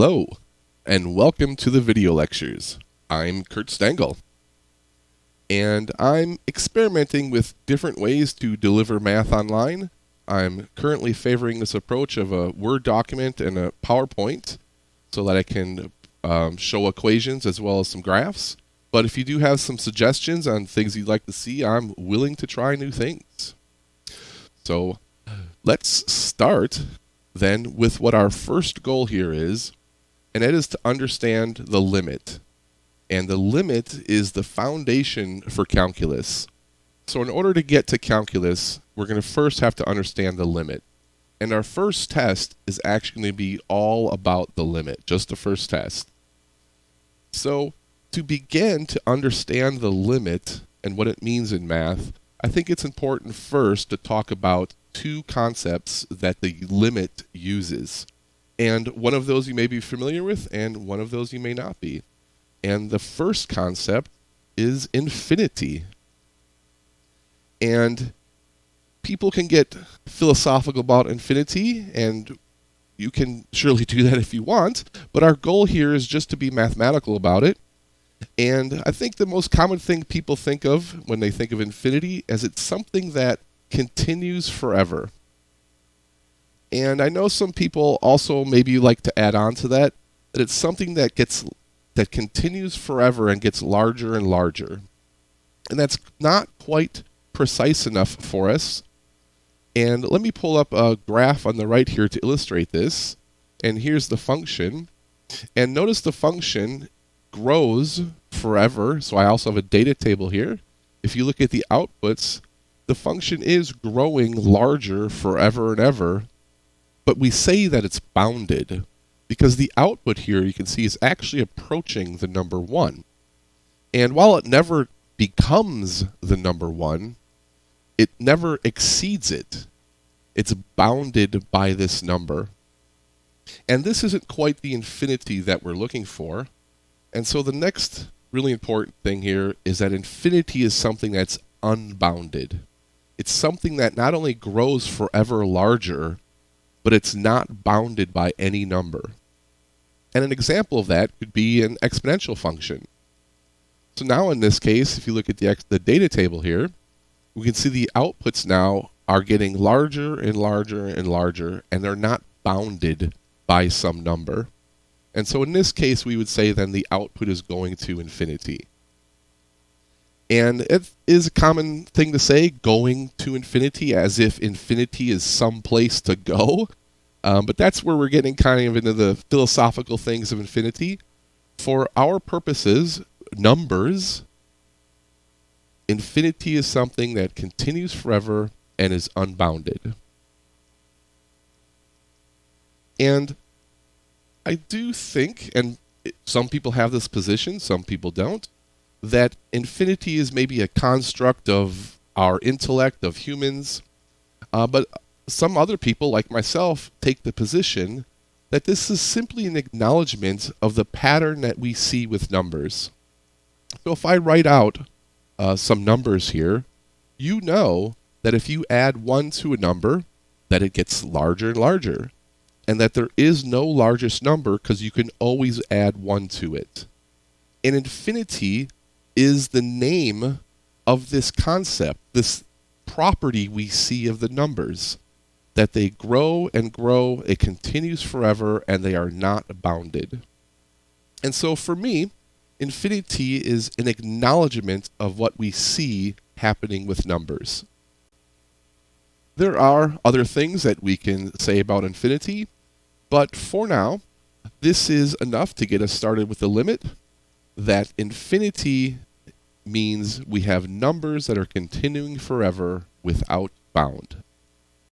Hello, and welcome to the video lectures. I'm Kurt Stengel, and I'm experimenting with different ways to deliver math online. I'm currently favoring this approach of a Word document and a PowerPoint so that I can show equations as well as some graphs. But if you do have some suggestions on things you'd like to see, I'm willing to try new things. So let's start then with what our first goal here is, and that is to understand the limit. And the limit is the foundation for calculus. So in order to get to calculus, we're going to first have to understand the limit. And our first test is actually going to be all about the limit, just the first test. So to begin to understand the limit and what it means in math, I think it's important first to talk about two concepts that the limit uses. And one of those you may be familiar with, and one of those you may not be. And the first concept is infinity. And people can get philosophical about infinity, and you can surely do that if you want, but our goal here is just to be mathematical about it. And I think the most common thing people think of when they think of infinity is it's something that continues forever. And I know some people also maybe like to add on to that it's something that continues forever and gets larger and larger. And that's not quite precise enough for us. And let me pull up a graph on the right here to illustrate this. And here's the function. And notice the function grows forever. So I also have a data table here. If you look at the outputs, the function is growing larger forever and ever, but we say that it's bounded because the output here you can see is actually approaching the number 1. And while it never becomes the number 1, it never exceeds it. It's bounded by this number. And this isn't quite the infinity that we're looking for. And so the next really important thing here is that infinity is something that's unbounded. It's something that not only grows forever larger, but it's not bounded by any number. And an example of that could be an exponential function. So now in this case, if you look at the data table here, we can see the outputs now are getting larger and larger and larger, and they're not bounded by some number. And so in this case, we would say then the output is going to infinity. And it is a common thing to say, going to infinity, as if infinity is some place to go. But that's where we're getting kind of into the philosophical things of infinity. For our purposes, numbers, infinity is something that continues forever and is unbounded. And I do think, and some people have this position, some people don't, that infinity is maybe a construct of our intellect, of humans, but some other people, like myself, take the position that this is simply an acknowledgement of the pattern that we see with numbers. So if I write out some numbers here, you know that if you add 1 to a number, that it gets larger and larger, and that there is no largest number because you can always add 1 to it. And infinity is the name of this concept, this property we see of the numbers, that they grow and grow, it continues forever, and they are not bounded. And so for me, infinity is an acknowledgement of what we see happening with numbers. There are other things that we can say about infinity, but for now, this is enough to get us started with the limit, that infinity means we have numbers that are continuing forever without bound.